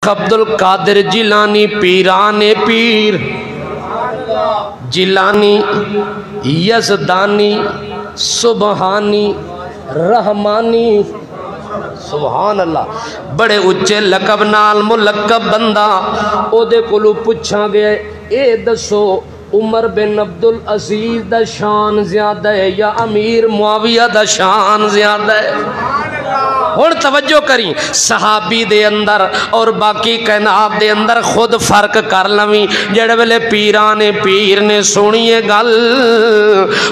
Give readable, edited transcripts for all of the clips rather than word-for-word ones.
عبد القادر جیلانی پیرانے پیر، جیلانی یزدانی سبحانی رحمانی، سبحان اللہ، بڑے اچھے لقب نال ملقب بندہ۔ او دے کولو پوچھا گیا اے دسو عمر بن عبدالعزیز دا شان زیادہ ہے یا امیر معاویہ دا شان زیادہ ہے؟ اور توجہ کریں، صحابی دے اندر اور باقی کائنات دے اندر خود فرق کر لویں۔ جڑے ویلے پیرانے پیر نے سنیے گل،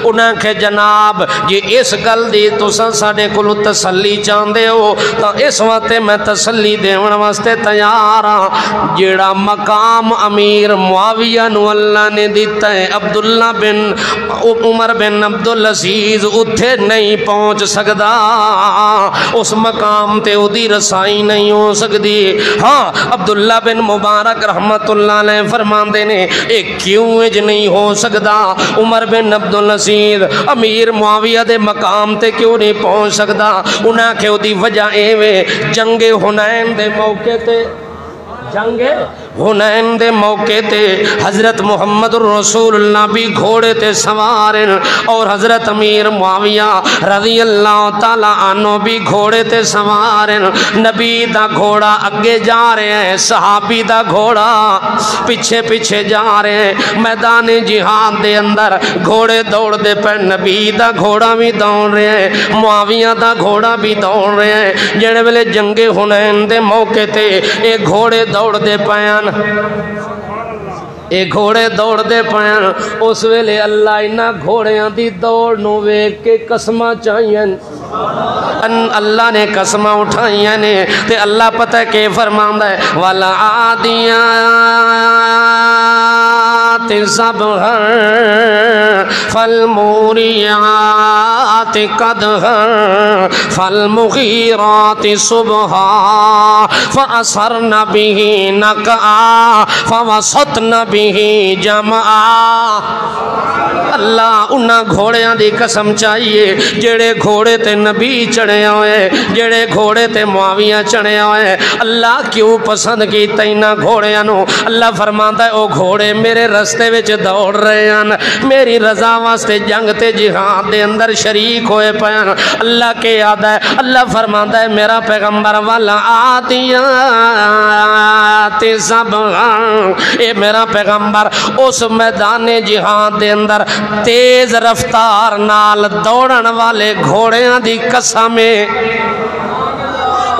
انہاں کہ جناب جی اس گل دی تساں ساڈے کولوں تسلی چاہندے ہو تاں اس واسطے میں تسلی دیون واسطے تیار ہاں۔ جڑا مقام امیر معاویہ نو اللہ نے دیتا ہے، عبداللہ بن عمر بن عبدالعزیز اتھے نہیں پہنچ سکدا، اس مقام تے اودی رسائی نہیں ہو سکتی۔ ہاں عبداللہ بن مبارک رحمت اللہ علیہ فرماندے نے ایک کیوں اج نہیں ہو سکتا، عمر بن عبدالعزیز امیر معاویہ دے مقام تے کیوں نہیں پہنچ سکتا؟ انہاں کہ اودی وجہ ایویں جنگ حنین دے موقع تے، جنگ حنین دے موقع تے حضرت محمد رسول اللہ بھی گھوڑے تے سوارن اور حضرت امیر معاویہ رضی اللہ تعالیٰ عنہ بھی گھوڑے تے سوارن۔ نبی دا گھوڑا اگے جا رہے ہیں، صحابی دا گھوڑا پیچھے پیچھے جا رہے ہیں۔ میدان جہاد دے اندر گھوڑے دوڑ دے پر، نبی دا گھوڑا بھی دوڑ رہے ہیں، معاویہ دا گھوڑا بھی دوڑ رہے ہیں۔ جڑے ویلے جنگ حنین دے موقع تے اے گھوڑے دوڑ دے پائن، اے گھوڑے دوڑ دے پائن، اس ویلے اللہ انہاں گھوڑیاں دی دوڑ نو ویکھ کے قسماں چاہیاں، اللہ نے قسماں اٹھائیاں نے تے اللہ پتہ کہ فرماندا ہے وَالْعَادِيَاتِ ضَبْحًا فَالْمُورِيَاتِ قَدْحًا فَالْمُغِيرَاتِ صُبْحًا فَأَثَرْنَ بِهِ نَقْعًا فَوَسَطْنَ بِهِ جَمْعًا۔ اللہ انہاں گھوڑیاں دی قسم چاہیے جڑے گھوڑے تے نبی چڑھے ہوئے، جڑے گھوڑے تے معاویہ چڑھے ہوئے۔ اللہ کیوں پسند کیتا انہاں گھوڑیاں نو؟ اللہ فرماندا ہے او گھوڑے میرے رستے وچ دوڑ رہے ہیں، میری رضا واسطے جنگ تے جہاد دے اندر شریک ہوئے پین۔ اللہ کے یاد ہے، اللہ فرماندا ہے میرا پیغمبر والا آتیات ضبحًا، اے میرا پیغمبر اس میدان جہاد دے اندر تیز رفتار نال دوڑن والے گھوڑیاں دی قسم،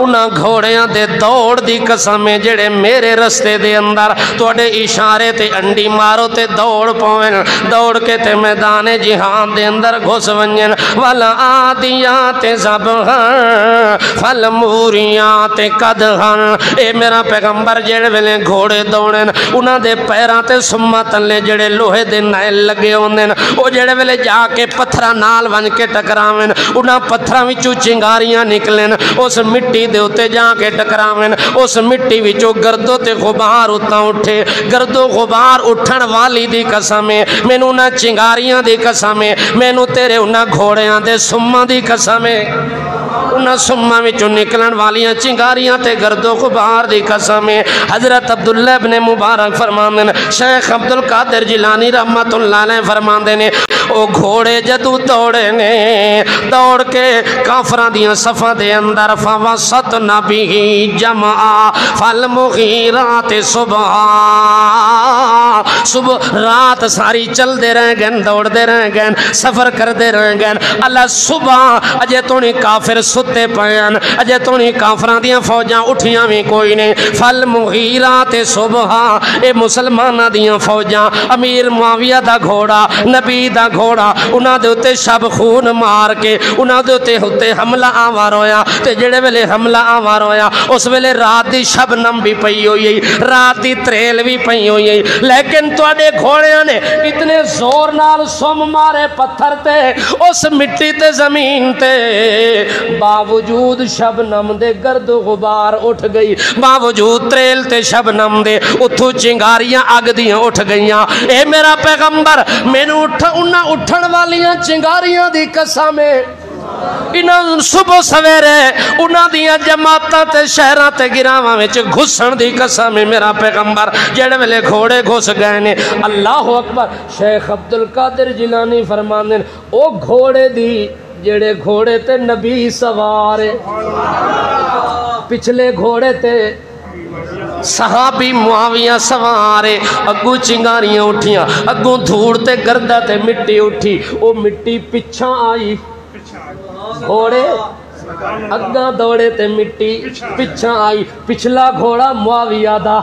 انہاں گھوڑیاں دے دوڑ دی قسم جڑے میرے رستے دے اندر توڑے اشارے تے انڈی مارو تے دوڑ پوین، دوڑ کے تے میدان جہاد دے اندر گھس ونجن۔ وَالْعَادِيَاتِ ضَبْحًا فَالْمُورِيَاتِ قَدْحًا، اے میرا پیغمبر جڑے ویلے گھوڑے دوڑن انہاں دے پیراں تے سما تلے جڑے لوہے دے نائل لگے ہوندن، او جڑے ویلے جا کے پتھراں نال ون کے ٹکراویں، انہاں پتھراں وچوں چنگاریاں نکلن، اس مٹی دے اتے جا کے ٹکراویں، اس مٹی وچوں گردو تے غبار اتنا اٹھے، گردو غبار اٹھن والی دی قسم، مینوں نہ چنگاریاں دی قسم، مینوں تیرے انہاں گھوڑیاں دے سما دی قسم، انہاں سما وچوں نکلن والیاں چنگاریاں تے گردو غبار دی قسم۔ حضرت عبداللہ ابن مبارک فرماندے نے، شیخ عبد القادر جیلانی رحمت اللہ علیہ فرماندے نے او گھوڑے جدو دوڑے نے، دوڑ کے کافران دیاں صفحہ دے اندر فَوَسَطْنَ بِهِ جَمْعًا فَالْمُغِيرَاتِ صُبْحًا، صبح رات ساری چل دے رہیں گن، دوڑ دے رہیں گن، سفر کر دے رہیں گن۔ اللہ صبح اجے تونی کافر ستے پین، اجے تونی کافران دیاں فوجاں اٹھیاں بھی کوئی نہیں۔ فَالْمُغِيرَاتِ صُبْحًا، اے مسلمانہ دیاں فوجاں، امیر معاویہ دا گھوڑا، نبی دا گھوڑا، انہاں دے اتے شب خون مار کے انہاں دے اتے حملہ آوار ہویا، تے جڑے ویلے حملہ آوار ہویا اس ویلے رات دی شبنم بھی پئی ہوئی، رات دی تریل بھی پئی ہوئی، لیکن تواڈے گھوڑیاں نے اتنے زور نال سم مارے پتھر تے اس مٹی تے زمین تے، باوجود شبنم دے گرد و غبار اٹھ گئی، باوجود تریل تے شبنم دے اتھو چنگاریاں اگ دیاں اٹھ گئیاں۔ اے میرا پیغمبر مینوں انہاں اٹھن والیاں چنگاریاں دی قسم انہاں صبح سویرے انہاں دیاں جماعتاں تے شہراں تے گراواں وچ گھسن دی قسم میرا پیغمبر جڑے ویلے گھوڑے گھس گئے نے اللہ اکبر شیخ عبد القادر جیلانی فرماندے او گھوڑے دی جڑے گھوڑے تے نبی سوار پچھلے گھوڑے تے صحابی معاویہ سوارے اگوں چنگاریاں اٹھیاں اگوں دھوڑ تے گردہ تے مٹی اٹھی او مٹی پچھاں آئی گھوڑے اگاں دوڑے تے مٹی پچھاں آئی پچھلا گھوڑا معاویہ دا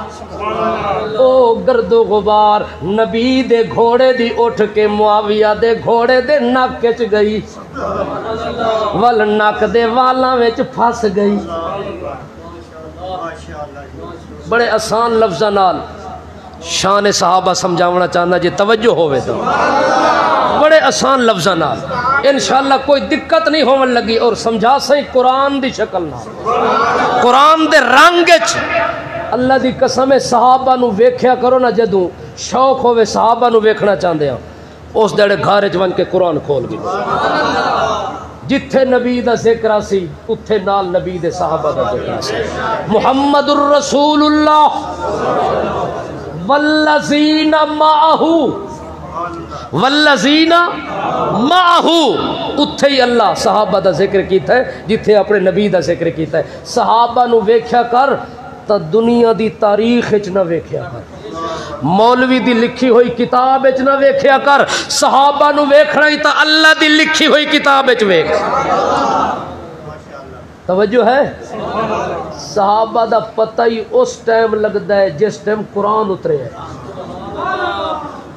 او گرد و غبار نبی دے گھوڑے دی اٹھ کے معاویہ دے گھوڑے دے نک وچ گئی ول نک دے والاں وچ پھس گئی بڑے آسان لفظاں نال شان صحابہ سمجھاونا چاہنا جی توجہ ہوئے تو بڑے آسان لفظاں نال انشاءاللہ کوئی دقت نہیں ہون لگی اور سمجھا سہیں قرآن دی شکل نال قرآن دے رنگ وچ اللہ دی قسم صحابہ نو ویکھیا کرو نا جدوں شوق ہوئے صحابہ نو ویکھنا چاہندے ہیں اس دڑے گھر وچ ون کے قرآن کھول گئے جتھے نبی دا ذکر سی اتھے نال نبی دے صحابہ دا ذکر سی محمد الرسول اللہ والذین معہو اتھے ہی اللہ صحابہ دا ذکر کیتا ہے جتھے اپنے نبی دا ذکر کیتا ہے صحابہ نو ویکھیا کر تا دنیا دی تاریخ وچ نہ ویکھیا کر مولوی دی لکھی ہوئی کتاب وچ نہ ویکھیا کر صحابہ نو ویکھنا ہی تا اللہ دی لکھی ہوئی کتاب وچ ویکھ توجہ ہے صحابہ دا پتہ ہی اس ٹائم لگدا ہے جس ٹائم قرآن اترے ہے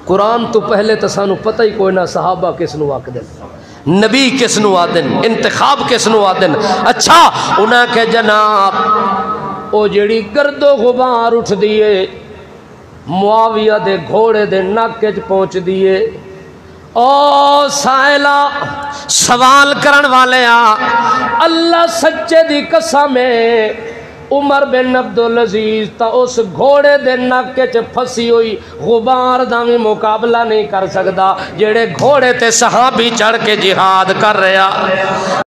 قرآن تو پہلے تو سانو پتہ ہی کوئی نہ صحابہ کس نو آکدن نبی کس نو آدن انتخاب کس نو آدن اچھا انہاں کے جناب او جڑی گرد و غبار اٹھ دیئے معاویہ دے گھوڑے دے نک وچ پہنچ دیئے او سائلہ سوال کرن والے اللہ سچے دی قسم ہے عمر بن عبدالعزیز تا اس گھوڑے دے نک وچ پھسی ہوئی غبار دا بھی مقابلہ نہیں کر سکدا جڑے گھوڑے تے صحابی چڑھ کے جہاد کر رہا